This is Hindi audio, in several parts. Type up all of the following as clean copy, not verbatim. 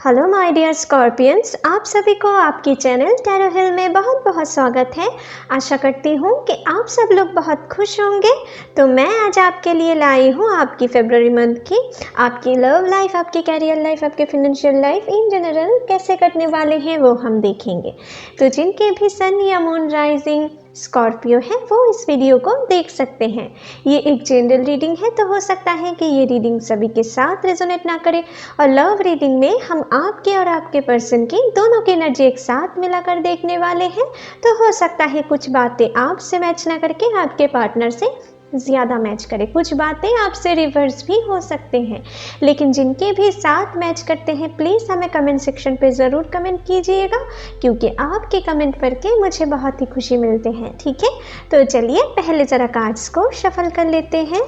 हेलो माय डियर स्कॉर्पियंस, आप सभी को आपकी चैनल टैरो हिल में बहुत बहुत स्वागत है। आशा करती हूँ कि आप सब लोग बहुत खुश होंगे। तो मैं आज आपके लिए लाई हूँ आपकी फरवरी मंथ की आपकी लव लाइफ, आपकी कैरियर लाइफ, आपके फाइनेंशियल लाइफ इन जनरल कैसे कटने वाले हैं वो हम देखेंगे। तो जिनके भी सन या मून राइजिंग स्कॉर्पियो है वो इस वीडियो को देख सकते हैं। ये एक जनरल रीडिंग है, तो हो सकता है कि ये रीडिंग सभी के साथ रेजोनेट ना करे। और लव रीडिंग में हम आपके और आपके पर्सन की दोनों की एनर्जी एक साथ मिलाकर देखने वाले हैं। तो हो सकता है कुछ बातें आपसे मैच ना करके आपके पार्टनर से ज़्यादा मैच करे, कुछ बातें आपसे रिवर्स भी हो सकते हैं। लेकिन जिनके भी साथ मैच करते हैं प्लीज़ हमें कमेंट सेक्शन पे ज़रूर कमेंट कीजिएगा, क्योंकि आपके कमेंट पढ़ के मुझे बहुत ही खुशी मिलते हैं। ठीक है, तो चलिए पहले ज़रा कार्ड्स को शफल कर लेते हैं।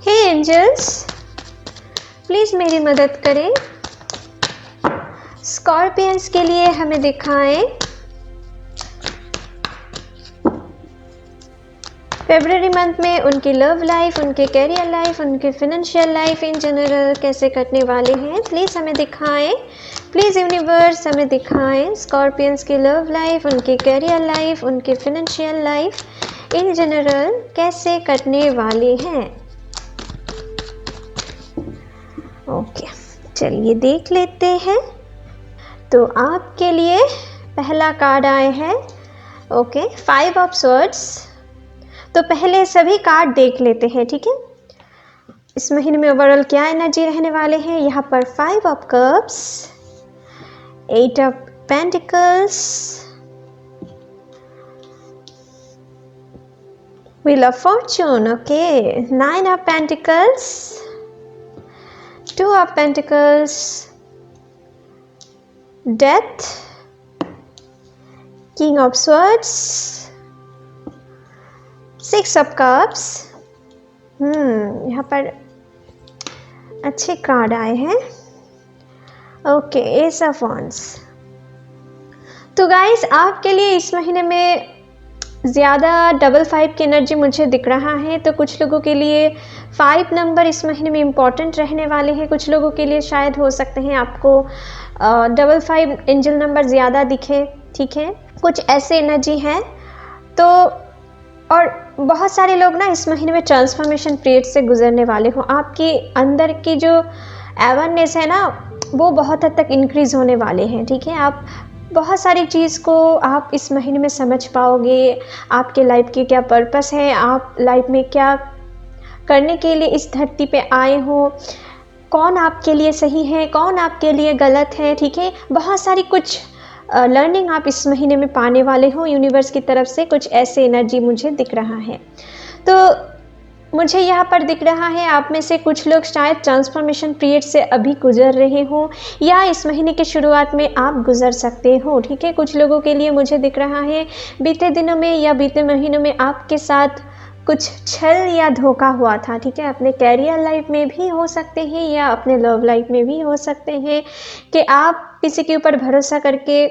हे एंजल्स, प्लीज़ मेरी मदद करें। स्कॉर्पियंस के लिए हमें दिखाएं फरवरी मंथ में उनकी लव लाइफ, उनके कैरियर लाइफ, उनके फाइनेंशियल लाइफ इन जनरल कैसे कटने वाले हैं। प्लीज़ हमें दिखाएं, प्लीज़ यूनिवर्स हमें दिखाएं स्कॉर्पियंस की लव लाइफ, उनके कैरियर लाइफ, उनके फाइनेंशियल लाइफ इन जनरल कैसे कटने वाले हैं। ओके, चलिए देख लेते हैं। तो आपके लिए पहला कार्ड आए हैं ओके 5 ऑफ स्वॉर्ड्स। तो पहले सभी कार्ड देख लेते हैं, ठीक है। इस महीने में ओवरऑल क्या एनर्जी रहने वाले हैं। यहाँ पर 5 of cups, 8 of pentacles, wheel of Fortune, okay 9 of pentacles, 2 of pentacles, death, king of swords, 6 of cups. यहाँ पर अच्छे कार्ड आए हैं ओके एस ऑफ वॉन्ड्स। तो गाइस आपके लिए इस महीने में ज़्यादा 5 की एनर्जी मुझे दिख रहा है। तो कुछ लोगों के लिए 5 नंबर इस महीने में इम्पॉर्टेंट रहने वाले हैं। कुछ लोगों के लिए शायद हो सकते हैं आपको 5 एंजल नंबर ज़्यादा दिखे, ठीक है। कुछ ऐसे एनर्जी है। तो और बहुत सारे लोग ना इस महीने में ट्रांसफॉर्मेशन पीरियड से गुजरने वाले हो। आपके अंदर की जो अवेयरनेस है ना वो बहुत हद तक इंक्रीज़ होने वाले हैं, ठीक है। आप बहुत सारी चीज़ को आप इस महीने में समझ पाओगे। आपके लाइफ की क्या पर्पस है, आप लाइफ में क्या करने के लिए इस धरती पे आए हो, कौन आपके लिए सही है, कौन आपके लिए गलत है, ठीक है। बहुत सारी कुछ लर्निंग आप इस महीने में पाने वाले हो यूनिवर्स की तरफ से। कुछ ऐसे एनर्जी मुझे दिख रहा है। तो मुझे यहाँ पर दिख रहा है आप में से कुछ लोग शायद ट्रांसफॉर्मेशन पीरियड से अभी गुजर रहे हो या इस महीने के शुरुआत में आप गुजर सकते हो, ठीक है। कुछ लोगों के लिए मुझे दिख रहा है बीते दिनों में या बीते महीनों में आपके साथ कुछ छल या धोखा हुआ था, ठीक है। अपने कैरियर लाइफ में भी हो सकते हैं या अपने लव लाइफ में भी हो सकते हैं कि आप किसी के ऊपर भरोसा करके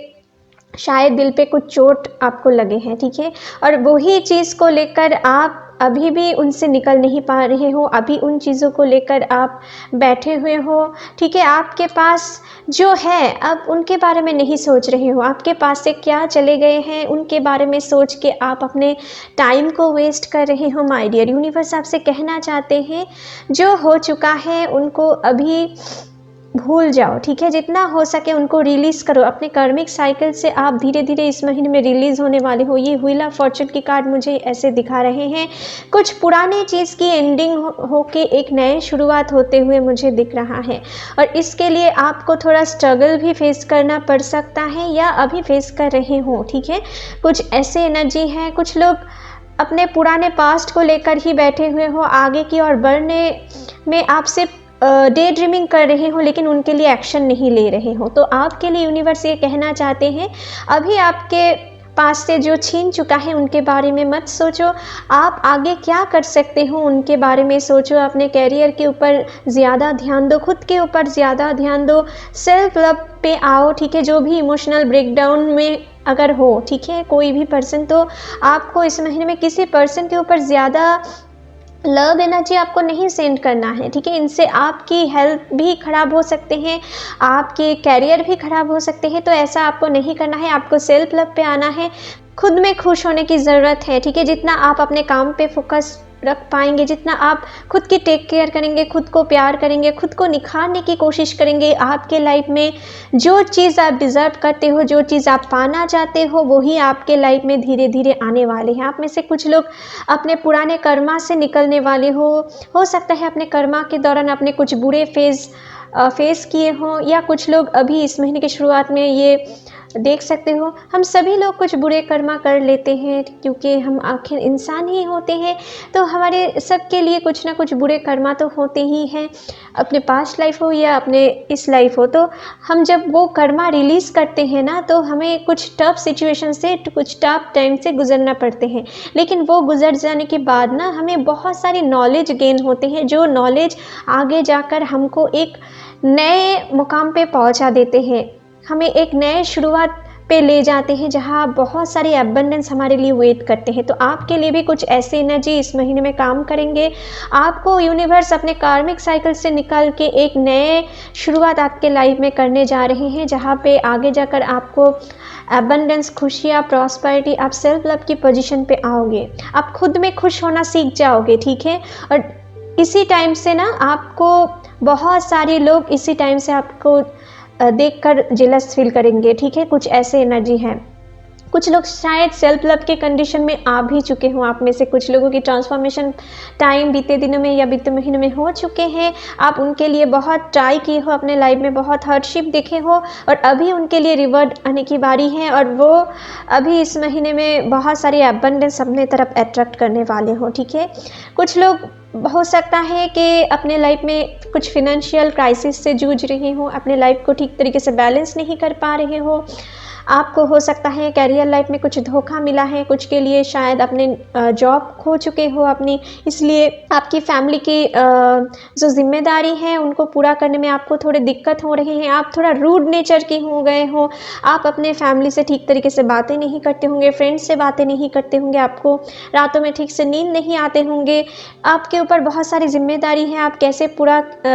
शायद दिल पे कुछ चोट आपको लगे हैं, ठीक है। और वही चीज़ को लेकर आप अभी भी उनसे निकल नहीं पा रहे हो, अभी उन चीज़ों को लेकर आप बैठे हुए हो, ठीक है। आपके पास जो है अब उनके बारे में नहीं सोच रहे हो, आपके पास से क्या चले गए हैं उनके बारे में सोच के आप अपने टाइम को वेस्ट कर रहे हो। माय डियर यूनिवर्स आपसे कहना चाहते हैं जो हो चुका है उनको अभी भूल जाओ, ठीक है। जितना हो सके उनको रिलीज़ करो। अपने कर्मिक साइकिल से आप धीरे धीरे इस महीने में रिलीज़ होने वाले हो। ये व्हील ऑफ फॉर्चून की कार्ड मुझे ऐसे दिखा रहे हैं। कुछ पुराने चीज़ की एंडिंग हो के एक नए शुरुआत होते हुए मुझे दिख रहा है। और इसके लिए आपको थोड़ा स्ट्रगल भी फेस करना पड़ सकता है या अभी फेस कर रहे हो, ठीक है। कुछ ऐसे एनर्जी है, कुछ लोग अपने पुराने पास्ट को लेकर ही बैठे हुए हो, आगे की ओर बढ़ने में आप सिर्फ डे ड्रीमिंग कर रहे हो लेकिन उनके लिए एक्शन नहीं ले रहे हो। तो आपके लिए यूनिवर्स ये कहना चाहते हैं अभी आपके पास से जो छीन चुका है उनके बारे में मत सोचो। आप आगे क्या कर सकते हो उनके बारे में सोचो। अपने कैरियर के ऊपर ज़्यादा ध्यान दो, खुद के ऊपर ज़्यादा ध्यान दो, सेल्फ लव पे आओ, ठीक है। जो भी इमोशनल ब्रेकडाउन में अगर हो, ठीक है, कोई भी पर्सन, तो आपको इस महीने में किसी पर्सन के ऊपर ज़्यादा लव एनर्जी आपको नहीं सेंड करना है, ठीक है। इनसे आपकी हेल्थ भी ख़राब हो सकते हैं, आपके कैरियर भी ख़राब हो सकते हैं, तो ऐसा आपको नहीं करना है। आपको सेल्फ लव पे आना है, खुद में खुश होने की ज़रूरत है, ठीक है। जितना आप अपने काम पे फोकस रख पाएंगे, जितना आप खुद की टेक केयर करेंगे, खुद को प्यार करेंगे, खुद को निखारने की कोशिश करेंगे, आपके लाइफ में जो चीज़ आप डिज़र्व करते हो, जो चीज़ आप पाना चाहते हो, वही आपके लाइफ में धीरे धीरे आने वाले हैं। आप में से कुछ लोग अपने पुराने कर्मा से निकलने वाले हो सकता है अपने कर्मा के दौरान अपने कुछ बुरे फेस किए हों, या कुछ लोग अभी इस महीने की शुरुआत में ये देख सकते हो। हम सभी लोग कुछ बुरे कर्मा कर लेते हैं, क्योंकि हम आखिर इंसान ही होते हैं, तो हमारे सबके लिए कुछ ना कुछ बुरे कर्मा तो होते ही हैं, अपने पास्ट लाइफ हो या अपने इस लाइफ हो। तो हम जब वो कर्मा रिलीज़ करते हैं ना, तो हमें कुछ टफ सिचुएशन से, कुछ टफ टाइम से गुजरना पड़ते हैं, लेकिन वो गुजर जाने के बाद ना हमें बहुत सारी नॉलेज गेन होते हैं, जो नॉलेज आगे जाकर हमको एक नए मुकाम पे पहुंचा देते हैं, हमें एक नए शुरुआत पे ले जाते हैं, जहाँ बहुत सारी एबंडेंस हमारे लिए वेट करते हैं। तो आपके लिए भी कुछ ऐसी एनर्जी इस महीने में काम करेंगे। आपको यूनिवर्स अपने कार्मिक साइकिल से निकल के एक नए शुरुआत आपके लाइफ में करने जा रहे हैं, जहाँ पे आगे जाकर आपको एबंडेंस, खुशियाँ, प्रॉस्पेरिटी, आप सेल्फ लव की पोजीशन पे आओगे, आप खुद में खुश होना सीख जाओगे, ठीक है। और इसी टाइम से ना आपको बहुत सारे लोग इसी टाइम से आपको देखकर जेलस फील करेंगे, ठीक है। कुछ ऐसे एनर्जी है। कुछ लोग शायद सेल्फ लव के कंडीशन में आ भी चुके हों, आप में से कुछ लोगों की ट्रांसफॉर्मेशन टाइम बीते दिनों में या बीते महीनों में हो चुके हैं। आप उनके लिए बहुत ट्राई किए हो, अपने लाइफ में बहुत हार्डशिप देखे हो, और अभी उनके लिए रिवर्ड आने की बारी है, और वो अभी इस महीने में बहुत सारी एबंडेंस अपने तरफ अट्रैक्ट करने वाले हो, ठीक है। कुछ लोग हो सकता है कि अपने लाइफ में कुछ फिनेंशियल क्राइसिस से जूझ रहे हो, अपने लाइफ को ठीक तरीके से बैलेंस नहीं कर पा रहे हो। आपको हो सकता है कैरियर लाइफ में कुछ धोखा मिला है, कुछ के लिए शायद अपने जॉब खो चुके हो अपनी, इसलिए आपकी फैमिली की जो जिम्मेदारी है उनको पूरा करने में आपको थोड़े दिक्कत हो रहे हैं। आप थोड़ा रूड नेचर के हो गए हो, आप अपने फैमिली से ठीक तरीके से बातें नहीं करते होंगे, फ्रेंड्स से बातें नहीं करते होंगे, आपको रातों में ठीक से नींद नहीं आते होंगे, आपके ऊपर बहुत सारी जिम्मेदारी है, आप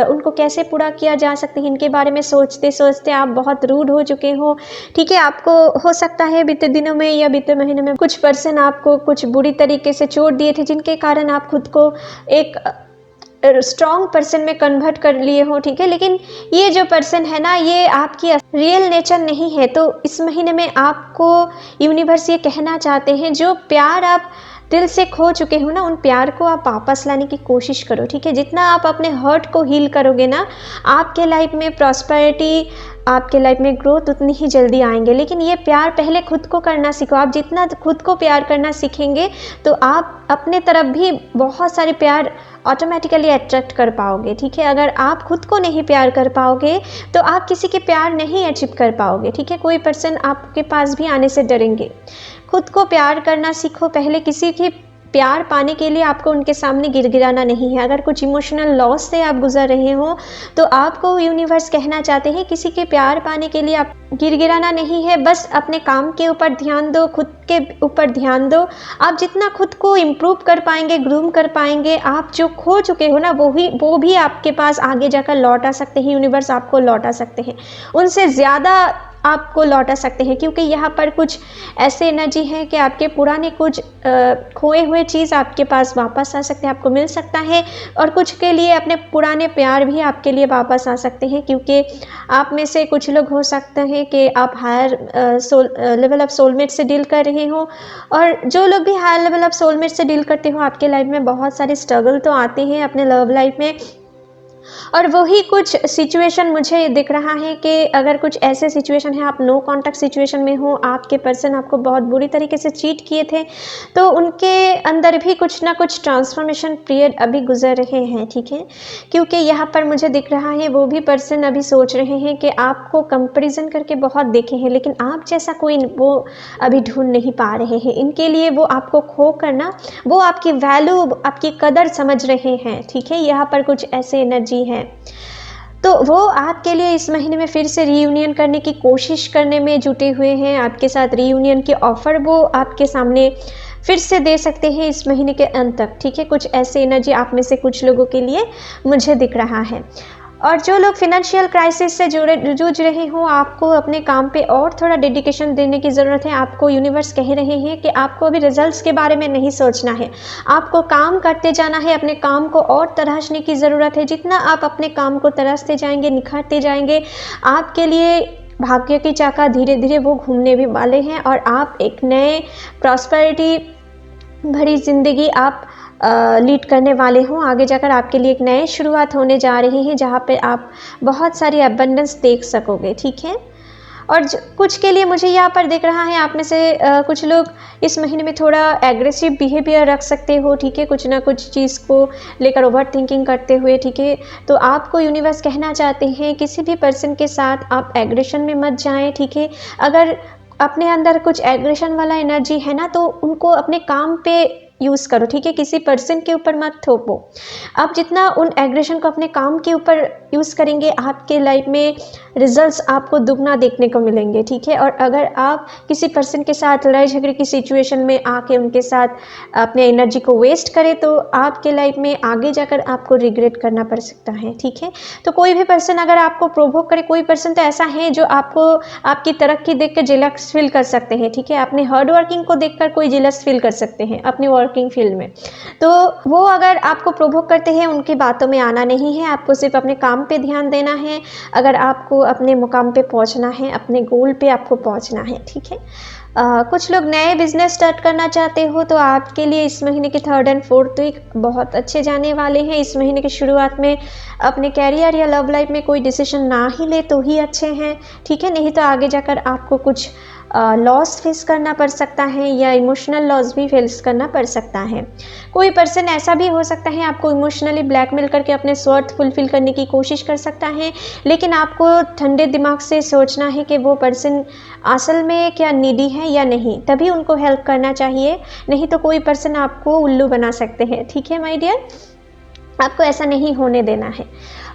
उनको कैसे पूरा किया जा सकते हैं, इनके बारे में सोचते सोचते आप बहुत रूड हो चुके हो, ठीक है। आपको हो सकता है बीते दिनों में या बीते महीने में कुछ पर्सन आपको कुछ बुरी तरीके से चोट दिए थे, जिनके कारण आप खुद को एक स्ट्रॉन्ग पर्सन में कन्वर्ट कर लिए हो, ठीक है। लेकिन ये जो पर्सन है ना, ये आपकी रियल नेचर नहीं है। तो इस महीने में आपको यूनिवर्स ये कहना चाहते हैं, जो प्यार आप दिल से खो चुके हो ना, उन प्यार को आप वापस लाने की कोशिश करो, ठीक है। जितना आप अपने हर्ट को हील करोगे ना, आपके लाइफ में प्रॉस्पेरिटी, आपके लाइफ में ग्रोथ उतनी ही जल्दी आएंगे। लेकिन ये प्यार पहले खुद को करना सीखो। आप जितना खुद को प्यार करना सीखेंगे, तो आप अपने तरफ भी बहुत सारे प्यार ऑटोमेटिकली अट्रैक्ट कर पाओगे, ठीक है। अगर आप खुद को नहीं प्यार कर पाओगे, तो आप किसी के प्यार नहीं अचीव कर पाओगे, ठीक है। कोई पर्सन आपके पास भी आने से डरेंगे। खुद को प्यार करना सीखो पहले। किसी की प्यार पाने के लिए आपको उनके सामने गिड़गिड़ाना नहीं है। अगर कुछ इमोशनल लॉस से आप गुजर रहे हो, तो आपको यूनिवर्स कहना चाहते हैं, किसी के प्यार पाने के लिए आप गिड़गिड़ाना नहीं है, बस अपने काम के ऊपर ध्यान दो, खुद के ऊपर ध्यान दो। आप जितना खुद को इम्प्रूव कर पाएंगे, ग्रूम कर पाएंगे, आप जो खो चुके हो ना, वो भी आपके पास आगे जाकर लौटा सकते हैं, यूनिवर्स आपको लौटा सकते हैं, उनसे ज़्यादा आपको लौटा सकते हैं। क्योंकि यहाँ पर कुछ ऐसे एनर्जी है कि आपके पुराने कुछ खोए हुए चीज़ आपके पास वापस आ सकते हैं, आपको मिल सकता है। और कुछ के लिए अपने पुराने प्यार भी आपके लिए वापस आ सकते हैं, क्योंकि आप में से कुछ लोग हो सकते हैं कि आप हायर लेवल ऑफ सोलमेट से डील कर रहे हो। और जो लोग भी हायर लेवल ऑफ सोलमेट से डील करते हो, आपके लाइफ में बहुत सारे स्ट्रगल तो आते हैं अपने लव लाइफ में। और वही कुछ सिचुएशन मुझे दिख रहा है कि अगर कुछ ऐसे सिचुएशन है, आप नो कॉन्टैक्ट सिचुएशन में हो, आपके पर्सन आपको बहुत बुरी तरीके से चीट किए थे, तो उनके अंदर भी कुछ ना कुछ ट्रांसफॉर्मेशन पीरियड अभी गुजर रहे हैं, ठीक है। क्योंकि यहाँ पर मुझे दिख रहा है वो भी पर्सन अभी सोच रहे हैं कि आपको कंपैरिजन करके बहुत देखे हैं, लेकिन आप जैसा कोई वो अभी ढूंढ नहीं पा रहे हैं। इनके लिए वो आपको खो करना, वो आपकी वैल्यू, आपकी कदर समझ रहे हैं, ठीक है। यहाँ पर कुछ ऐसे एनर्जी है। तो वो आपके लिए इस महीने में फिर से रीयूनियन करने की कोशिश करने में जुटे हुए हैं। आपके साथ रीयूनियन के ऑफ़र वो आपके सामने फिर से दे सकते हैं इस महीने के अंत तक, ठीक है। कुछ ऐसे एनर्जी आप में से कुछ लोगों के लिए मुझे दिख रहा है। और जो लोग फिनेंशियल क्राइसिस से जूझ रहे हो, आपको अपने काम पे और थोड़ा डेडिकेशन देने की ज़रूरत है। आपको यूनिवर्स कह रहे हैं कि आपको अभी रिजल्ट्स के बारे में नहीं सोचना है, आपको काम करते जाना है, अपने काम को और तराशने की ज़रूरत है। जितना आप अपने काम को तराशते जाएंगे, निखारते जाएंगे, आपके लिए भाग्य की चाका धीरे धीरे वो घूमने भी वाले हैं और आप एक नए प्रॉस्पेरिटी भरी ज़िंदगी आप लीड करने वाले हों। आगे जाकर आपके लिए एक नई शुरुआत होने जा रही है जहाँ पे आप बहुत सारी अबंडेंस देख सकोगे, ठीक है। और कुछ के लिए मुझे यहाँ पर दिख रहा है आप में से कुछ लोग इस महीने में थोड़ा एग्रेसिव बिहेवियर रख सकते हो, ठीक है। कुछ ना कुछ चीज़ को लेकर ओवर थिंकिंग करते हुए, ठीक है। तो आपको यूनिवर्स कहना चाहते हैं किसी भी पर्सन के साथ आप एग्रेशन में मत जाएं, ठीक है। अगर अपने अंदर कुछ एग्रेशन वाला एनर्जी है ना, तो उनको अपने काम पे यूज़ करो, ठीक है। किसी पर्सन के ऊपर मत थोपो। आप जितना उन एग्रेशन को अपने काम के ऊपर यूज़ करेंगे, आपके लाइफ में रिजल्ट्स आपको दुगना देखने को मिलेंगे, ठीक है। और अगर आप किसी पर्सन के साथ लड़ाई झगड़े की सिचुएशन में आके उनके साथ अपने एनर्जी को वेस्ट करें, तो आपके लाइफ में आगे जाकर आपको रिग्रेट करना पड़ सकता है, ठीक है। तो कोई भी पर्सन अगर आपको प्रोवोक करे, कोई पर्सन तो ऐसा है जो आपको आपकी तरक्की देख कर जेलस फील कर सकते हैं, ठीक है। अपने हार्ड वर्किंग को देखकर कोई जेलस फील कर सकते हैं अपनी वर्किंग फील्ड में। तो वो अगर आपको प्रोवोक करते हैं, उनकी बातों में आना नहीं है, आपको सिर्फ अपने काम पे ध्यान देना है। अगर आपको अपने मुकाम पे पहुंचना है, अपने गोल पे आपको पहुंचना है, ठीक है। कुछ लोग नए बिजनेस स्टार्ट करना चाहते हो, तो आपके लिए इस महीने के 3rd और 4th वीक बहुत अच्छे जाने वाले हैं। इस महीने की शुरुआत में अपने कैरियर या लव लाइफ में कोई डिसीजन ना ही ले तो ही अच्छे हैं, ठीक है। नहीं तो आगे जाकर आपको कुछ लॉस फेस करना पड़ सकता है या इमोशनल लॉस भी फेस करना पड़ सकता है। कोई पर्सन ऐसा भी हो सकता है आपको इमोशनली ब्लैकमेल करके अपने स्वार्थ फुलफिल करने की कोशिश कर सकता है, लेकिन आपको ठंडे दिमाग से सोचना है कि वो पर्सन असल में क्या नीडी है या नहीं, तभी उनको हेल्प करना चाहिए। नहीं तो कोई पर्सन आपको उल्लू बना सकते हैं, ठीक है माय डियर। आपको ऐसा नहीं होने देना है।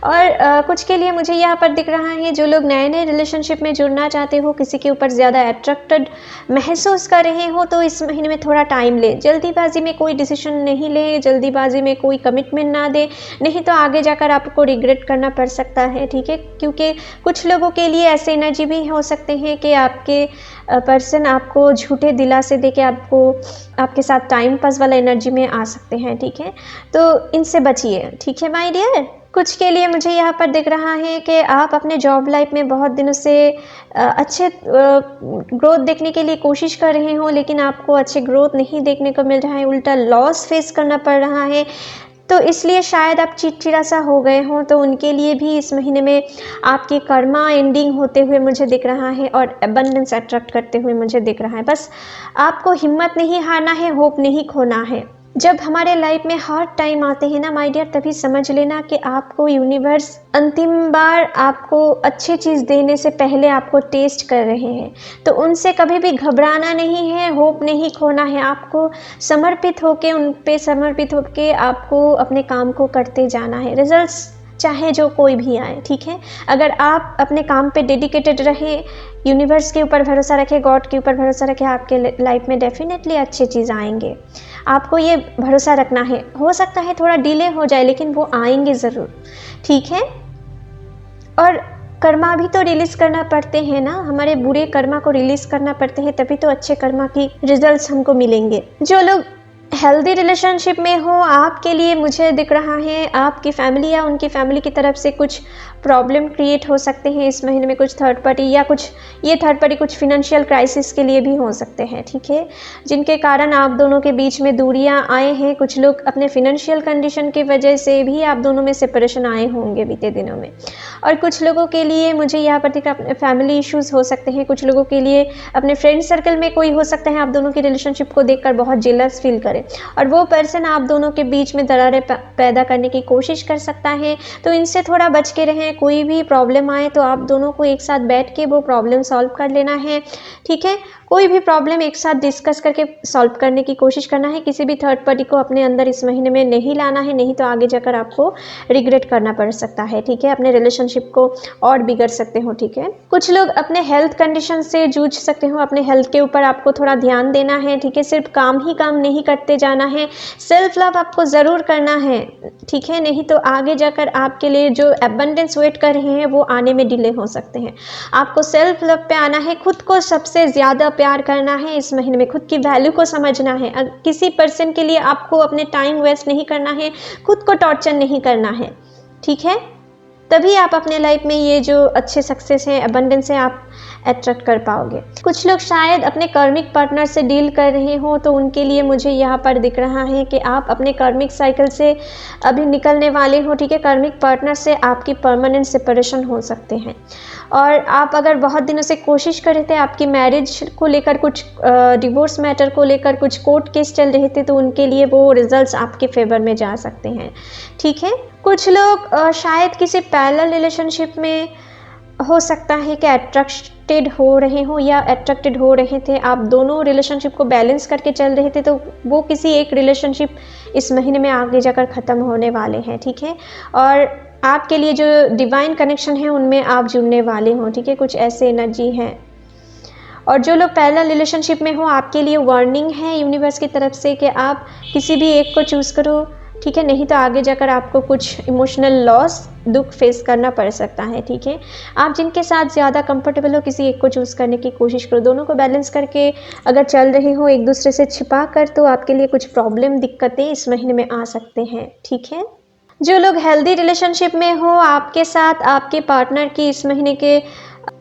और कुछ के लिए मुझे यहाँ पर दिख रहा है जो लोग नए नए रिलेशनशिप में जुड़ना चाहते हो, किसी के ऊपर ज़्यादा अट्रैक्टेड महसूस कर रहे हो, तो इस महीने में थोड़ा टाइम ले। जल्दीबाजी में कोई डिसीजन नहीं ले, जल्दीबाजी में कोई कमिटमेंट ना दे, नहीं तो आगे जाकर आपको रिग्रेट करना पड़ सकता है, ठीक है। क्योंकि कुछ लोगों के लिए ऐसे एनर्जी भी हो सकते हैं कि आपके पर्सन आपको झूठे दिलासे दे के आपके साथ टाइम पास वाला एनर्जी में आ सकते हैं, ठीक है। तो इनसे बचिए, ठीक है माय डियर। कुछ के लिए मुझे यहाँ पर दिख रहा है कि आप अपने जॉब लाइफ में बहुत दिनों से अच्छे ग्रोथ देखने के लिए कोशिश कर रहे हो, लेकिन आपको अच्छे ग्रोथ नहीं देखने को मिल रहा है, उल्टा लॉस फेस करना पड़ रहा है। तो इसलिए शायद आप चिड़चिड़ा सा हो गए हों। तो उनके लिए भी इस महीने में आपकी कर्मा एंडिंग होते हुए मुझे दिख रहा है और एबंडेंस अट्रैक्ट करते हुए मुझे दिख रहा है। बस आपको हिम्मत नहीं हारना है, होप नहीं खोना है। जब हमारे लाइफ में हार्ड टाइम आते हैं ना माय डियर, तभी समझ लेना कि आपको यूनिवर्स अंतिम बार आपको अच्छी चीज़ देने से पहले आपको टेस्ट कर रहे हैं। तो उनसे कभी भी घबराना नहीं है, होप नहीं खोना है। आपको समर्पित होके, उन पे समर्पित होके आपको अपने काम को करते जाना है, रिजल्ट्स चाहे जो कोई भी आए, ठीक है। अगर आप अपने काम पे डेडिकेटेड रहें, यूनिवर्स के ऊपर भरोसा रखें, गॉड के ऊपर भरोसा रखें, आपके लाइफ में डेफिनेटली अच्छी चीज़ आएंगे। आपको ये भरोसा रखना है। हो सकता है थोड़ा डिले हो जाए, लेकिन वो आएंगे ज़रूर, ठीक है। और कर्मा भी तो रिलीज़ करना पड़ते हैं ना, हमारे बुरे कर्मा को रिलीज़ करना पड़ते हैं, तभी तो अच्छे कर्मा की रिजल्ट्स हमको मिलेंगे। जो लोग हेल्दी रिलेशनशिप में हो, आपके लिए मुझे दिख रहा है आपकी फैमिली या उनकी फैमिली की तरफ से कुछ प्रॉब्लम क्रिएट हो सकते हैं इस महीने में। कुछ थर्ड पार्टी या ये थर्ड पार्टी कुछ फिनेंशियल क्राइसिस के लिए भी हो सकते हैं, ठीक है, जिनके कारण आप दोनों के बीच में दूरियां आए हैं। कुछ लोग अपने फिनेंशियल कंडीशन की वजह से भी आप दोनों में सेपरेशन आए होंगे बीते दिनों में। और कुछ लोगों के लिए मुझे यहाँ पर दिख रहा है फैमिली इश्यूज़ हो सकते हैं। कुछ लोगों के लिए अपने फ्रेंड सर्कल में कोई हो सकता है आप दोनों की रिलेशनशिप को देखकर बहुत जेलस फील करे, है और वो पर्सन आप दोनों के बीच में दरारें पैदा करने की कोशिश कर सकता है। तो इनसे थोड़ा बच के रहें। कोई भी प्रॉब्लम आए तो आप दोनों को एक साथ बैठ के वो प्रॉब्लम सॉल्व कर लेना है, ठीक है। कोई भी प्रॉब्लम एक साथ डिस्कस करके सॉल्व करने की कोशिश करना है। किसी भी थर्ड पार्टी को अपने अंदर इस महीने में नहीं लाना है, नहीं तो आगे जाकर आपको रिग्रेट करना पड़ सकता है, ठीक है। अपने रिलेशनशिप को और बिगड़ सकते हो, ठीक है। कुछ लोग अपने हेल्थ कंडीशन से जूझ सकते हो। अपने हेल्थ के ऊपर आपको थोड़ा ध्यान देना है, ठीक है। सिर्फ काम ही काम नहीं करते जाना है, सेल्फ लव आपको ज़रूर करना है, ठीक है। नहीं तो आगे जाकर आपके लिए जो एबंडेंस वेट कर रहे हैं वो आने में डिले हो सकते हैं। आपको सेल्फ लव पे आना है, खुद को सबसे ज़्यादा प्यार करना है इस महीने में, खुद की वैल्यू को समझना है। किसी पर्सन के लिए आपको अपने टाइम वेस्ट नहीं करना है, खुद को टॉर्चर नहीं करना है, ठीक है। तभी आप अपने लाइफ में ये जो अच्छे सक्सेस हैं, अबंडेंस है, आप अट्रैक्ट कर पाओगे। कुछ लोग शायद अपने कर्मिक पार्टनर से डील कर रहे हो, तो उनके लिए मुझे यहाँ पर दिख रहा है कि आप अपने कर्मिक साइकिल से अभी निकलने वाले हो, ठीक है। कर्मिक पार्टनर से आपकी परमानेंट सेपरेशन हो सकते हैं और आप अगर बहुत दिनों से कोशिश कर रहे थे, आपकी मैरिज को लेकर कुछ डिवोर्स मैटर को लेकर कुछ कोर्ट केस चल रहे थे, तो उनके लिए वो रिजल्ट्स आपके फेवर में जा सकते हैं, ठीक है। कुछ लोग शायद किसी पैरेलल रिलेशनशिप में हो सकता है कि अट्रैक्टेड हो रहे हो या अट्रैक्टेड हो रहे थे। आप दोनों रिलेशनशिप को बैलेंस करके चल रहे थे, तो वो किसी एक रिलेशनशिप इस महीने में आगे जाकर ख़त्म होने वाले हैं, ठीक है। और आपके लिए जो डिवाइन कनेक्शन है उनमें आप जुड़ने वाले हो, ठीक है। कुछ ऐसे एनर्जी है। और जो लोग पैरेलल रिलेशनशिप में हो, आपके लिए वार्निंग है यूनिवर्स की तरफ से कि आप किसी भी एक को चूज़ करो, ठीक है। नहीं तो आगे जाकर आपको कुछ इमोशनल लॉस, दुख फेस करना पड़ सकता है, ठीक है। आप जिनके साथ ज़्यादा कंफर्टेबल हो, किसी एक को चूज़ करने की कोशिश करो। दोनों को बैलेंस करके अगर चल रहे हो एक दूसरे से छिपा कर, तो आपके लिए कुछ प्रॉब्लम, दिक्कतें इस महीने में आ सकते हैं, ठीक है। जो लोग हेल्दी रिलेशनशिप में हो, आपके साथ आपके पार्टनर की इस महीने के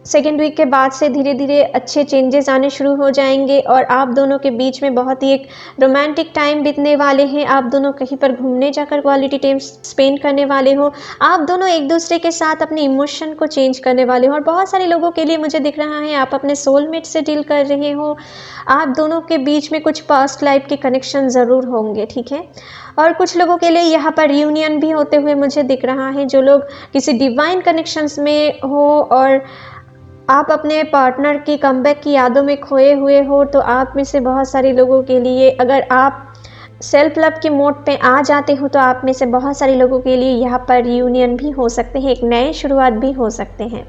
सेकेंड वीक के बाद से धीरे धीरे अच्छे चेंजेस आने शुरू हो जाएंगे और आप दोनों के बीच में बहुत ही एक रोमांटिक टाइम बीतने वाले हैं। आप दोनों कहीं पर घूमने जाकर क्वालिटी टाइम स्पेंड करने वाले हो। आप दोनों एक दूसरे के साथ अपने इमोशन को चेंज करने वाले हो और बहुत सारे लोगों के लिए मुझे दिख रहा है आप अपने सोलमेट से डील कर रहे हो। आप दोनों के बीच में कुछ पास्ट लाइफ के कनेक्शन ज़रूर होंगे, ठीक है। और कुछ लोगों के लिए यहाँ पर रियूनियन भी होते हुए मुझे दिख रहा है। जो लोग किसी डिवाइन कनेक्शंस में हो और आप अपने पार्टनर की कमबैक की यादों में खोए हुए हो, तो आप में से बहुत सारे लोगों के लिए, अगर आप सेल्फ लव के मोड पे आ जाते हो, तो आप में से बहुत सारे लोगों के लिए यहाँ पर रियूनियन भी हो सकते हैं, एक नए शुरुआत भी हो सकते हैं।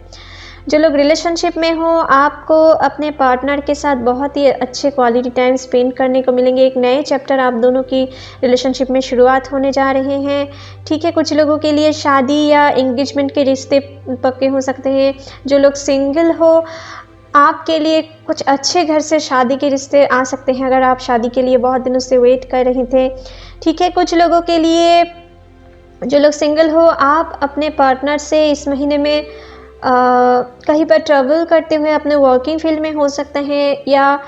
जो लोग रिलेशनशिप में हो, आपको अपने पार्टनर के साथ बहुत ही अच्छे क्वालिटी टाइम स्पेंड करने को मिलेंगे। एक नए चैप्टर आप दोनों की रिलेशनशिप में शुरुआत होने जा रहे हैं, ठीक है। कुछ लोगों के लिए शादी या एंगेजमेंट के रिश्ते पक्के हो सकते हैं। जो लोग सिंगल हो, आपके लिए कुछ अच्छे घर से शादी के रिश्ते आ सकते हैं, अगर आप शादी के लिए बहुत दिनों से वेट कर रहे थे, ठीक है। कुछ लोगों के लिए, जो लोग सिंगल हो, आप अपने पार्टनर से इस महीने में कहीं पर ट्रैवल करते हुए अपने वर्किंग फील्ड में हो सकते हैं, या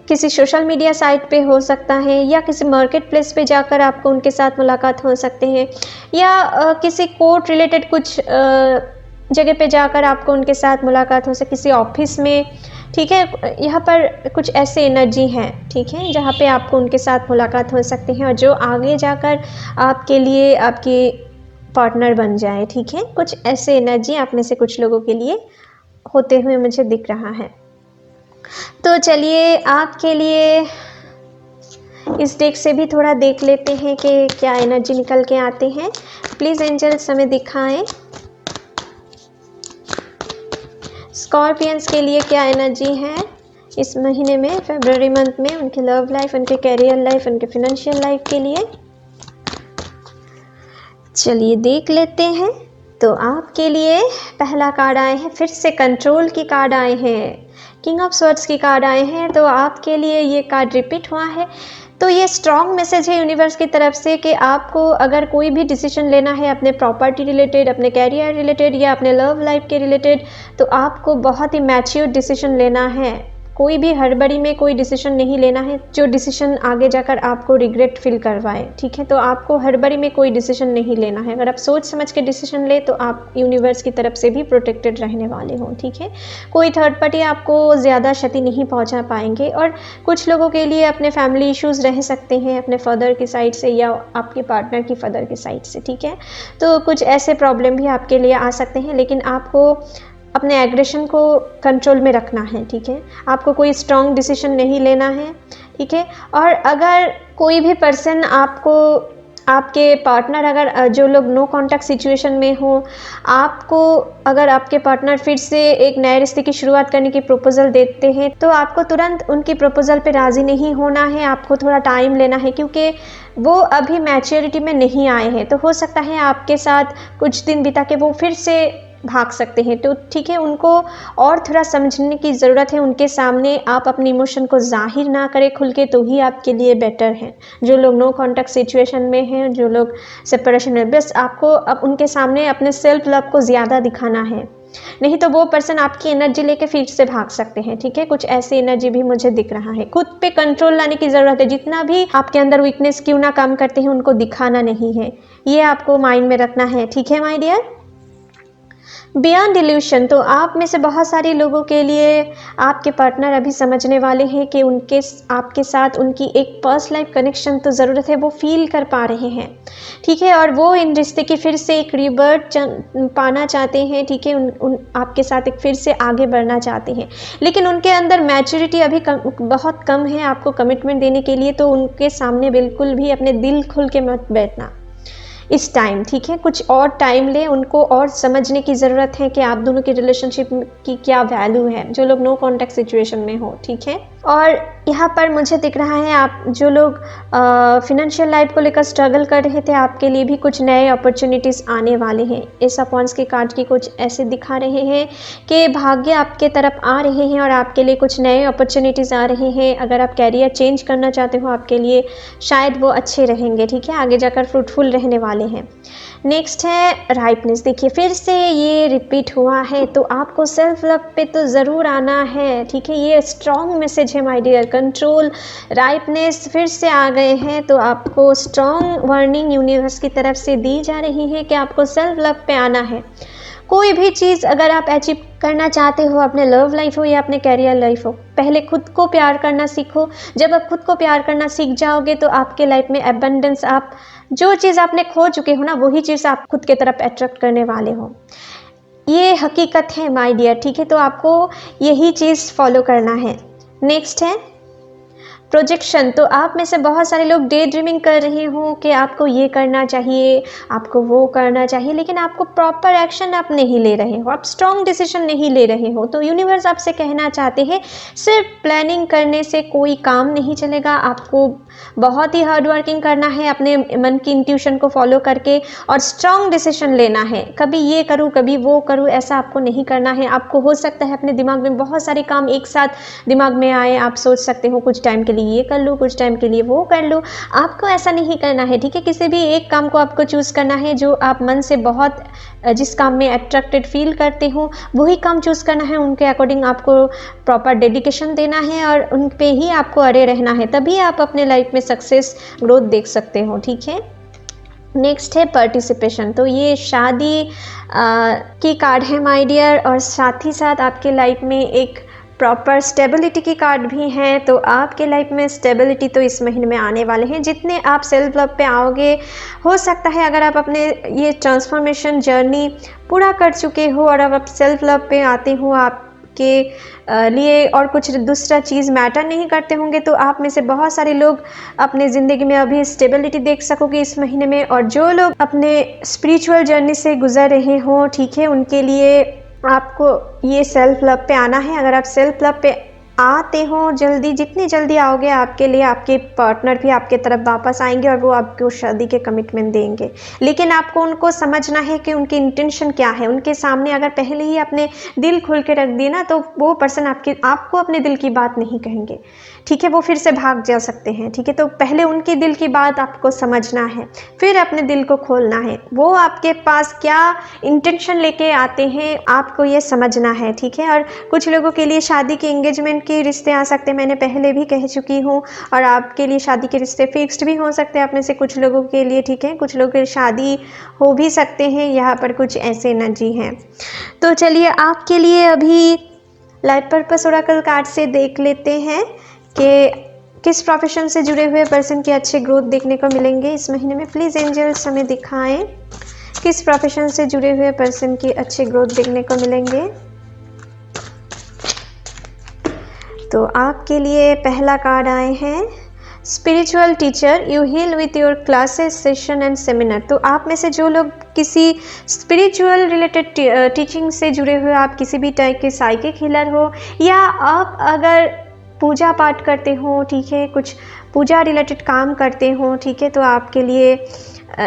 किसी सोशल मीडिया साइट पे हो सकता है, या किसी मार्केट प्लेस पे जाकर आपको उनके साथ मुलाकात हो सकते हैं, या किसी कोर्ट रिलेटेड कुछ जगह पे जाकर आपको उनके साथ मुलाकात हो सकती, किसी ऑफिस में, ठीक है। यहाँ पर कुछ ऐसे एनर्जी हैं, ठीक है, जहाँ पे आपको उनके साथ मुलाकात हो सकती है और जो आगे जाकर आपके लिए आपकी पार्टनर बन जाए, ठीक है। कुछ ऐसे एनर्जी आप में से कुछ लोगों के लिए होते हुए मुझे दिख रहा है। तो चलिए आपके लिए इस डेक से भी थोड़ा देख लेते हैं कि क्या एनर्जी निकल के आते हैं। प्लीज़ एंजल्स हमें दिखाएं स्कॉर्पियंस के लिए क्या एनर्जी है इस महीने में, फरवरी मंथ में, उनके लव लाइफ, उनके कैरियर लाइफ, उनके फाइनेंशियल लाइफ के लिए। चलिए देख लेते हैं। तो आपके लिए पहला कार्ड आए हैं, फिर से कंट्रोल की कार्ड आए हैं, किंग ऑफ स्वॉर्ड्स की कार्ड आए हैं। तो आपके लिए ये कार्ड रिपीट हुआ है। तो ये स्ट्रॉन्ग मैसेज है यूनिवर्स की तरफ से कि आपको अगर कोई भी डिसीजन लेना है अपने प्रॉपर्टी रिलेटेड, अपने कैरियर रिलेटेड या अपने लव लाइफ के रिलेटेड, तो आपको बहुत ही मैच्योर डिसीजन लेना है, कोई भी हड़बड़ी में कोई डिसीजन नहीं लेना है जो डिसीजन आगे जाकर आपको रिग्रेट फील करवाए, ठीक है। तो आपको हड़बड़ी में कोई डिसीजन नहीं लेना है। अगर आप सोच समझ के डिसीजन ले तो आप यूनिवर्स की तरफ से भी प्रोटेक्टेड रहने वाले हो, ठीक है। कोई थर्ड पार्टी आपको ज़्यादा क्षति नहीं पहुंचा पाएंगे। और कुछ लोगों के लिए अपने फैमिली इश्यूज़ रह सकते हैं अपने फादर की साइड से या आपके पार्टनर की फादर की साइड से, ठीक है। तो कुछ ऐसे प्रॉब्लम भी आपके लिए आ सकते हैं, लेकिन आपको अपने एग्रेशन को कंट्रोल में रखना है, ठीक है। आपको कोई स्ट्रॉन्ग डिसीजन नहीं लेना है, ठीक है। और अगर कोई भी पर्सन आपको, आपके पार्टनर अगर जो लोग नो कॉन्टैक्ट सिचुएशन में हो, आपको अगर आपके पार्टनर फिर से एक नए रिश्ते की शुरुआत करने की प्रपोजल देते हैं तो आपको तुरंत उनकी प्रपोजल पे राज़ी नहीं होना है। आपको थोड़ा टाइम लेना है क्योंकि वो अभी मैच्योरिटी में नहीं आए हैं। तो हो सकता है आपके साथ कुछ दिन बिता के वो फिर से भाग सकते हैं, तो ठीक है, उनको और थोड़ा समझने की ज़रूरत है। उनके सामने आप अपने इमोशन को जाहिर ना करें खुल के, तो ही आपके लिए बेटर है। जो लोग नो कॉन्टैक्ट सिचुएशन में हैं, जो लोग सेपरेशन में, बस आपको अब उनके सामने अपने सेल्फ लव को ज़्यादा दिखाना है, नहीं तो वो पर्सन आपकी एनर्जी लेके फिर से भाग सकते हैं, ठीक है। कुछ ऐसी एनर्जी भी मुझे दिख रहा है। खुद पे कंट्रोल लाने की ज़रूरत है। जितना भी आपके अंदर वीकनेस क्यों ना काम करते हैं उनको दिखाना नहीं है, ये आपको माइंड में रखना है, ठीक है माय डियर। बियॉन्ड डिल्यूशन, तो आप में से बहुत सारे लोगों के लिए आपके पार्टनर अभी समझने वाले हैं कि उनके आपके साथ उनकी एक पर्सनल लाइफ कनेक्शन तो ज़रूरत है, वो फील कर पा रहे हैं, ठीक है। और वो इन रिश्ते की फिर से एक रिबर्थ पाना चाहते हैं, ठीक है। आपके साथ एक फिर से आगे बढ़ना चाहते हैं, लेकिन उनके अंदर मैच्योरिटी अभी बहुत कम है आपको कमिटमेंट देने के लिए। तो उनके सामने बिल्कुल भी अपने दिल खुल के मत बैठना इस टाइम, ठीक है। कुछ और टाइम ले, उनको और समझने की ज़रूरत है कि आप दोनों की रिलेशनशिप की क्या वैल्यू है, जो लोग नो कॉन्टैक्ट सिचुएशन में हो, ठीक है। और यहाँ पर मुझे दिख रहा है आप जो लोग फिनेंशियल लाइफ को लेकर स्ट्रगल कर रहे थे, आपके लिए भी कुछ नए अपॉर्चुनिटीज़ आने वाले हैं। एस ऑफ वांड्स के कार्ड की कुछ ऐसे दिखा रहे हैं कि भाग्य आपके तरफ आ रहे हैं और आपके लिए कुछ नए अपॉर्चुनिटीज़ आ रहे हैं। अगर आप कैरियर चेंज करना चाहते हो, आपके लिए शायद वो अच्छे रहेंगे, ठीक है। आगे जाकर फ्रूटफुल रहने वाले हैं। नेक्स्ट है राइपनेस। देखिए फिर से ये रिपीट हुआ है, तो आपको सेल्फ लव पे तो ज़रूर आना है, ठीक है। ये स्ट्रॉन्ग मैसेज है माय डियर। कंट्रोल, राइपनेस फिर से आ गए हैं, तो आपको स्ट्रॉन्ग वार्निंग यूनिवर्स की तरफ से दी जा रही है कि आपको सेल्फ लव पे आना है। कोई भी चीज़ अगर आप अचीव करना चाहते हो, अपने लव लाइफ हो या अपने कैरियर लाइफ हो, पहले खुद को प्यार करना सीखो। जब आप खुद को प्यार करना सीख जाओगे तो आपके लाइफ में एबंडेंस, आप जो चीज़ आपने खो चुके हो ना, वही चीज़ आप खुद के तरफ अट्रैक्ट करने वाले हो। ये हकीकत है माय डियर, ठीक है। तो आपको यही चीज़ फॉलो करना है। नेक्स्ट है प्रोजेक्शन। तो आप में से बहुत सारे लोग डे ड्रीमिंग कर रहे हो कि आपको ये करना चाहिए, आपको वो करना चाहिए, लेकिन आपको प्रॉपर एक्शन आप नहीं ले रहे हो, आप स्ट्रॉन्ग डिसीजन नहीं ले रहे हो। तो यूनिवर्स आपसे कहना चाहते हैं सिर्फ प्लानिंग करने से कोई काम नहीं चलेगा। आपको बहुत ही हार्ड वर्किंग करना है, अपने मन की इंट्यूशन को फॉलो करके, और स्ट्रॉन्ग डिसीजन लेना है। कभी ये करूँ कभी वो करूँ, ऐसा आपको नहीं करना है। आपको हो सकता है अपने दिमाग में बहुत सारे काम एक साथ दिमाग में आए, आप सोच सकते हो कुछ टाइम के लिए ये कर लो, कुछ टाइम के लिए वो कर लो। आपको ऐसा नहीं करना है, ठीक है। किसी भी एक काम को आपको चूज़ करना है जो आप मन से बहुत, जिस काम में अट्रैक्टेड फील करते हो, वही काम चूज़ करना है। उनके अकॉर्डिंग आपको प्रॉपर डेडिकेशन देना है और उन पे ही आपको अड़े रहना है, तभी आप अपने लाइफ में सक्सेस ग्रोथ देख सकते हो, ठीक है। नेक्स्ट है पार्टिसिपेशन। तो ये शादी की कार्ड है माय डियर, और साथ ही साथ आपके लाइफ में एक प्रॉपर स्टेबिलिटी की कार्ड भी है। तो आपके लाइफ में स्टेबिलिटी तो इस महीने में आने वाले हैं। जितने आप सेल्फ लव पे आओगे, हो सकता है अगर आप अपने ये ट्रांसफॉर्मेशन जर्नी पूरा कर चुके हो और अब आप सेल्फ लव पे आते हो, आपके लिए और कुछ दूसरा चीज़ मैटर नहीं करते होंगे, तो आप में से बहुत सारे लोग अपने ज़िंदगी में अभी स्टेबिलिटी देख सकोगे इस महीने में। और जो लोग अपने स्पिरिचुअल जर्नी से गुजर रहे हो, ठीक है, उनके लिए आपको ये सेल्फ लव पे आना है। अगर आप सेल्फ लव पे आते हो जल्दी, जितनी जल्दी आओगे, आपके लिए आपके पार्टनर भी आपके तरफ वापस आएंगे और वो आपको शादी के कमिटमेंट देंगे। लेकिन आपको उनको समझना है कि उनकी इंटेंशन क्या है। उनके सामने अगर पहले ही अपने दिल खोल के रख दिए ना, तो वो पर्सन आपको अपने दिल की बात नहीं कहेंगे, ठीक है। वो फिर से भाग जा सकते हैं, ठीक है। तो पहले उनके दिल की बात आपको समझना है, फिर अपने दिल को खोलना है। वो आपके पास क्या इंटेंशन लेके आते हैं, आपको ये समझना है, ठीक है। और कुछ लोगों के लिए शादी के एंगेजमेंट के रिश्ते आ सकते हैं, मैंने पहले भी कह चुकी हूँ। और आपके लिए शादी के रिश्ते फिक्स्ड भी हो सकते हैं आप में से कुछ लोगों के लिए, ठीक है। कुछ लोगों की शादी हो भी सकते हैं, यहाँ पर कुछ ऐसे एनर्जी हैं। तो चलिए आपके लिए अभी लाइफ पर्पस ओरेकल कार्ड से देख लेते हैं कि किस प्रोफेशन से जुड़े हुए पर्सन के अच्छे ग्रोथ देखने को मिलेंगे इस महीने में। प्लीज़ एंजल्स हमें दिखाएं किस प्रोफेशन से जुड़े हुए पर्सन के अच्छे ग्रोथ देखने को मिलेंगे। तो आपके लिए पहला कार्ड आए हैं spiritual teacher, you heal with your classes, session and seminar. तो आप में से जो लोग किसी स्पिरिचुअल रिलेटेड टीचिंग से जुड़े हुए, आप किसी भी टाइप के साइकिक हीलर हो, या आप अगर पूजा पाठ करते हो, ठीक है, कुछ पूजा रिलेटेड काम करते हो, ठीक है, तो आपके लिए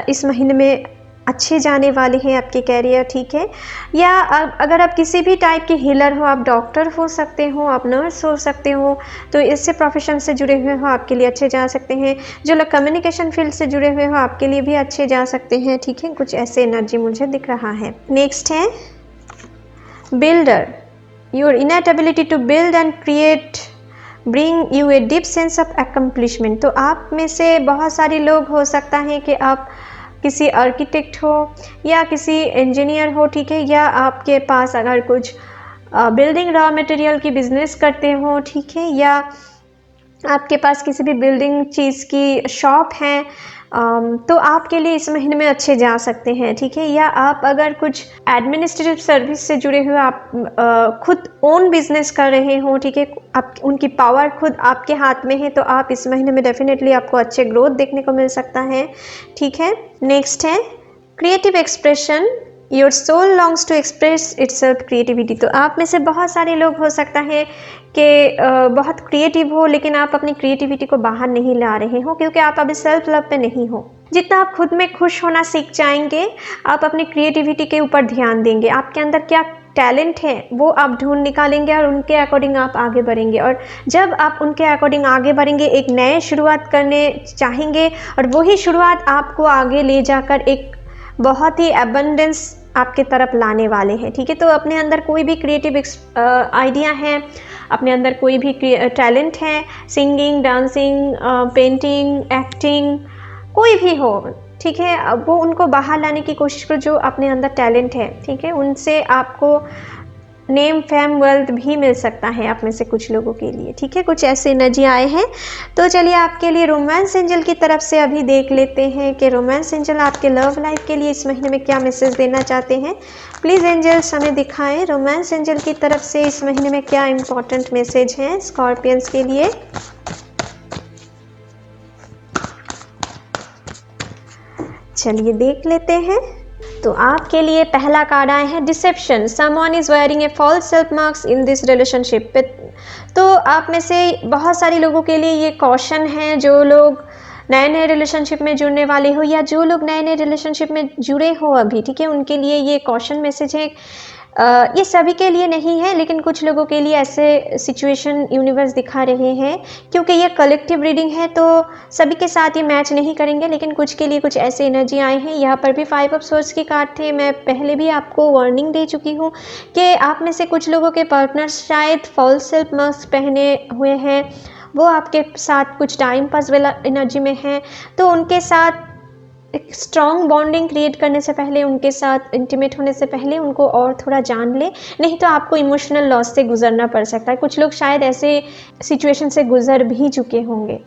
इस महीने में अच्छे जाने वाले हैं आपके कैरियर, ठीक है। या अगर आप किसी भी टाइप के हीलर हो, आप डॉक्टर हो सकते हो, आप नर्स हो सकते हो, तो इससे प्रोफेशन से जुड़े हुए हो आपके लिए अच्छे जा सकते हैं। जो लोग कम्युनिकेशन फील्ड से जुड़े हुए हो आपके लिए भी अच्छे जा सकते हैं, ठीक है। कुछ ऐसे एनर्जी मुझे दिख रहा है। नेक्स्ट है builder, your inner ability to build and create bring you a deep sense of accomplishment. तो आप में से बहुत सारे लोग हो सकता है कि आप किसी आर्किटेक्ट हो या किसी इंजीनियर हो, ठीक है, या आपके पास अगर कुछ बिल्डिंग रॉ मटेरियल की बिजनेस करते हो, ठीक है, या आपके पास किसी भी बिल्डिंग चीज़ की शॉप है, तो आपके लिए इस महीने में अच्छे जा सकते हैं, ठीक है। या आप अगर कुछ एडमिनिस्ट्रेटिव सर्विस से जुड़े हुए, आप खुद ओन बिजनेस कर रहे हो, ठीक है, आप उनकी पावर खुद आपके हाथ में है, तो आप इस महीने में डेफिनेटली आपको अच्छे ग्रोथ देखने को मिल सकता है, ठीक है। नेक्स्ट है creative expression, your soul longs to express itself creativity. तो आप में से बहुत सारे लोग हो सकता है कि बहुत क्रिएटिव हो, लेकिन आप अपनी क्रिएटिविटी को बाहर नहीं ला रहे हो क्योंकि आप अभी सेल्फ लव पे नहीं हो। जितना आप खुद में खुश होना सीख जाएंगे, आप अपनी क्रिएटिविटी के ऊपर ध्यान देंगे, आपके अंदर क्या टैलेंट है वो आप ढूंढ निकालेंगे और उनके अकॉर्डिंग आप आगे बढ़ेंगे। और जब आप उनके अकॉर्डिंग आगे बढ़ेंगे, एक नए शुरुआत करने चाहेंगे और वही शुरुआत आपको आगे ले जाकर एक बहुत ही एबंडेंस आपके तरफ लाने वाले हैं, ठीक है। तो अपने अंदर कोई भी क्रिएटिव आइडिया है, अपने अंदर कोई भी टैलेंट है, सिंगिंग, डांसिंग, पेंटिंग, एक्टिंग, कोई भी हो, ठीक है, अब वो उनको बाहर लाने की कोशिश करो, जो अपने अंदर टैलेंट है, ठीक है। उनसे आपको नेम, फेम, वेल्थ भी मिल सकता है आप में से कुछ लोगों के लिए, ठीक है। कुछ ऐसे एनर्जी आए हैं। तो चलिए आपके लिए रोमांस एंजल की तरफ से अभी देख लेते हैं कि रोमांस एंजल आपके लव लाइफ के लिए इस महीने में क्या मैसेज देना चाहते हैं। प्लीज़ एंजल्स हमें दिखाएं रोमांस एंजल की तरफ से इस महीने में क्या इंपॉर्टेंट मैसेज हैं स्कॉर्पियंस के लिए। चलिए देख लेते हैं। तो आपके लिए पहला कार्ड आया है deception, someone is wearing a false self marks in this relationship. तो आप में से बहुत सारे लोगों के लिए ये कॉशन है, जो लोग नए नए रिलेशनशिप में जुड़ने वाले हो या जो लोग नए नए रिलेशनशिप में जुड़े हो अभी, ठीक है, उनके लिए ये कॉशन मैसेज है। ये सभी के लिए नहीं है, लेकिन कुछ लोगों के लिए ऐसे सिचुएशन यूनिवर्स दिखा रहे हैं, क्योंकि ये कलेक्टिव रीडिंग है तो सभी के साथ ये मैच नहीं करेंगे, लेकिन कुछ के लिए कुछ ऐसे एनर्जी आए हैं। यहाँ पर भी 5 ऑफ सोर्ड्स के कार्ड थे। मैं पहले भी आपको वार्निंग दे चुकी हूँ कि आप में से कुछ लोगों के पार्टनर्स शायद फॉल्स सेल्फ मार्क्स पहने हुए हैं, वो आपके साथ कुछ टाइम पास वाला एनर्जी में है, तो उनके साथ एक स्ट्रॉन्ग बॉन्डिंग क्रिएट करने से पहले, उनके साथ इंटीमेट होने से पहले उनको और थोड़ा जान ले, नहीं तो आपको इमोशनल लॉस से गुजरना पड़ सकता है। कुछ लोग शायद ऐसे सिचुएशन से गुजर भी चुके होंगे,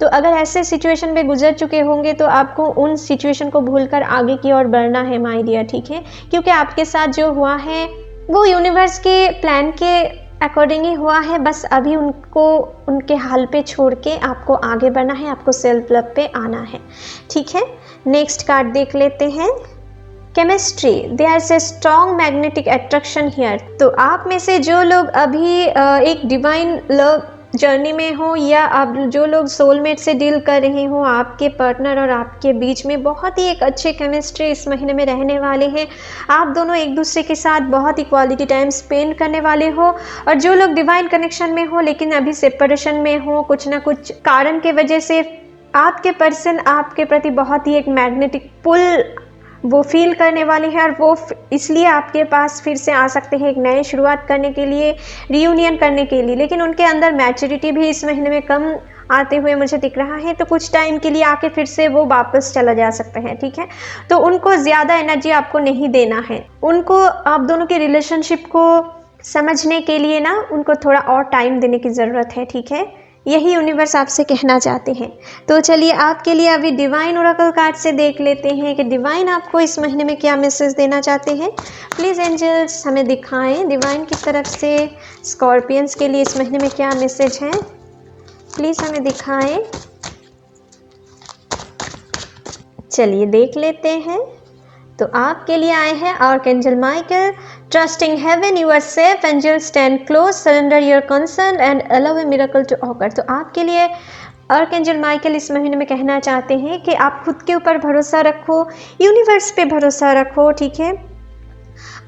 तो अगर ऐसे सिचुएशन में गुजर चुके होंगे तो आपको उन सिचुएशन को भूलकर आगे की ओर बढ़ना है माय डियर, ठीक है, क्योंकि आपके साथ जो हुआ है वो यूनिवर्स के प्लान के अकॉर्डिंग ही हुआ है। बस अभी उनको उनके हाल पे छोड़ के आपको आगे बढ़ना है, आपको सेल्फ लव पे आना है, ठीक है। नेक्स्ट कार्ड देख लेते हैं chemistry, there is a strong magnetic attraction here. तो आप में से जो लोग अभी एक डिवाइन लव जर्नी में हो या आप जो लोग सोलमेट से डील कर रहे हो, आपके पार्टनर और आपके बीच में बहुत ही एक अच्छे केमिस्ट्री इस महीने में रहने वाले हैं। आप दोनों एक दूसरे के साथ बहुत ही क्वालिटी टाइम स्पेंड करने वाले हो। और जो लोग डिवाइन कनेक्शन में हो लेकिन अभी सेपरेशन में हो, कुछ ना कुछ कारण के वजह से आपके पर्सन आपके प्रति बहुत ही एक मैग्नेटिक पुल वो फील करने वाली है, और वो इसलिए आपके पास फिर से आ सकते हैं एक नई शुरुआत करने के लिए, रियूनियन करने के लिए। लेकिन उनके अंदर मैच्योरिटी भी इस महीने में कम आते हुए मुझे दिख रहा है, तो कुछ टाइम के लिए आके फिर से वो वापस चला जा सकते हैं, ठीक है। तो उनको ज़्यादा एनर्जी आपको नहीं देना है, उनको आप दोनों के रिलेशनशिप को समझने के लिए ना उनको थोड़ा और टाइम देने की ज़रूरत है, ठीक है। यही यूनिवर्स आपसे कहना चाहते हैं। तो चलिए आपके लिए अभी डिवाइन ओरेकल कार्ड से देख लेते हैं कि डिवाइन आपको इस महीने में क्या मैसेज देना चाहते हैं। प्लीज़ एंजल्स हमें दिखाएं डिवाइन की तरफ से स्कॉर्पियंस के लिए इस महीने में क्या मैसेज है, प्लीज़ हमें दिखाएं। चलिए देख लेते हैं। तो आपके लिए आए हैं archangel Michael, trusting heaven you are safe, angel stand close, surrender your concern and allow a miracle to occur. तो आपके लिए आर्कएंजल माइकल इस महीने में कहना चाहते हैं कि आप खुद के ऊपर भरोसा रखो, यूनिवर्स पे भरोसा रखो, ठीक है।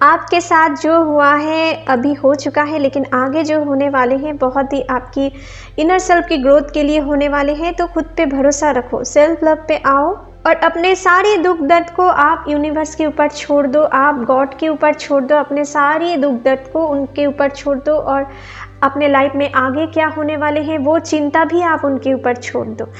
आपके साथ जो हुआ है अभी हो चुका है, लेकिन आगे जो होने वाले हैं बहुत ही आपकी इनर सेल्फ की ग्रोथ के लिए होने वाले हैं। तो खुद पे भरोसा रखो, सेल्फ लव पे आओ और अपने सारे दुख दर्द को आप यूनिवर्स के ऊपर छोड़ दो, आप गॉड के ऊपर छोड़ दो, अपने सारे दुख दर्द को उनके ऊपर छोड़ दो और अपने लाइफ में आगे क्या होने वाले हैं वो चिंता भी आप उनके ऊपर छोड़ दो।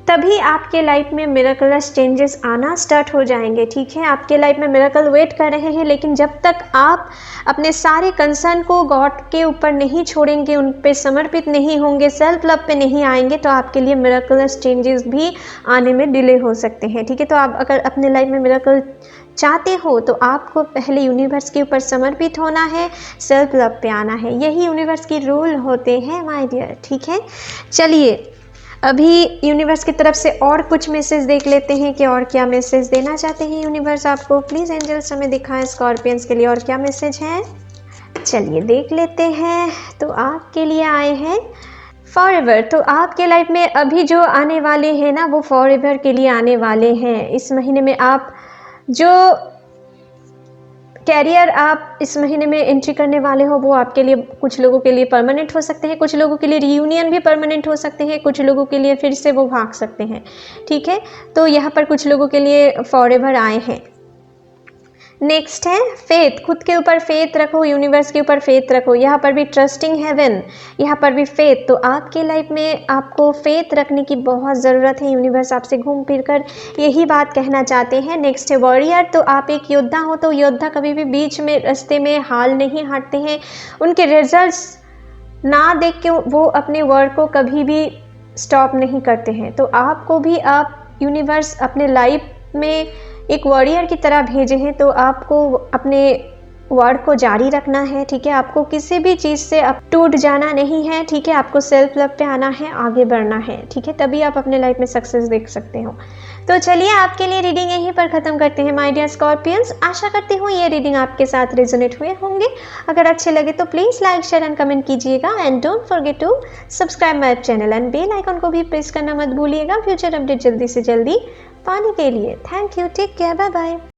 तभी आपके लाइफ में मिरेकलस चेंजेस आना स्टार्ट हो जाएंगे, ठीक है। आपके लाइफ में मिरेकल वेट कर रहे हैं, लेकिन जब तक आप अपने सारे कंसर्न को गॉड के ऊपर नहीं छोड़ेंगे, उन पे समर्पित नहीं होंगे, सेल्फ लव पे नहीं आएंगे, तो आपके लिए मिरेकलस चेंजेस भी आने में डिले हो सकते हैं, ठीक है। तो आप अगर अपने लाइफ में मिरेकल चाहते हो तो आपको पहले यूनिवर्स के ऊपर समर्पित होना है, सेल्फ लव पे आना है। यही यूनिवर्स की रूल होते हैं माय डियर, ठीक है। चलिए अभी यूनिवर्स की तरफ से और कुछ मैसेज देख लेते हैं कि और क्या मैसेज देना चाहते हैं यूनिवर्स आपको। प्लीज़ एंजल्स हमें दिखाएं स्कॉर्पियंस के लिए और क्या मैसेज है। चलिए देख लेते हैं। तो आपके लिए आए हैं फॉरएवर। तो आपके लाइफ में अभी जो आने वाले हैं ना वो फॉरएवर के लिए आने वाले हैं। इस महीने में आप जो कैरियर आप इस महीने में एंट्री करने वाले हो वो आपके लिए कुछ लोगों के लिए परमानेंट हो सकते हैं, कुछ लोगों के लिए रियूनियन भी परमानेंट हो सकते हैं, कुछ लोगों के लिए फिर से वो भाग सकते हैं, ठीक है। तो यहाँ पर कुछ लोगों के लिए फॉरएवर आए हैं। नेक्स्ट है फेथ। खुद के ऊपर फेथ रखो, यूनिवर्स के ऊपर फेथ रखो। यहाँ पर भी ट्रस्टिंग हेवन, यहाँ पर भी फेथ। तो आपके लाइफ में आपको फेथ रखने की बहुत ज़रूरत है। यूनिवर्स आपसे घूम फिर कर यही बात कहना चाहते हैं। नेक्स्ट है वॉरियर। तो आप एक योद्धा हो, तो योद्धा कभी भी बीच में रास्ते में हाल नहीं हारते हैं। उनके रिजल्ट्स ना देख के वो अपने वर्क को कभी भी स्टॉप नहीं करते हैं। तो आपको भी आप यूनिवर्स अपने लाइफ में एक वॉरियर की तरह भेजे हैं, तो आपको अपने वर्ड को जारी रखना है, ठीक है। आपको किसी भी चीज़ से अब टूट जाना नहीं है, ठीक है। आपको सेल्फ लव पे आना है, आगे बढ़ना है, ठीक है। तभी आप अपने लाइफ में सक्सेस देख सकते हो। तो चलिए आपके लिए रीडिंग यहीं पर ख़त्म करते हैं माय डियर स्कॉर्पियंस। आशा करती हूँ ये रीडिंग आपके साथ रेजोनेट हुए होंगे। अगर अच्छे लगे तो please like share and comment कीजिएगा and don't forget to subscribe my channel and bell icon को भी प्रेस करना मत भूलिएगा फ्यूचर अपडेट जल्दी से जल्दी पाने के लिए। Thank you, take care, bye bye.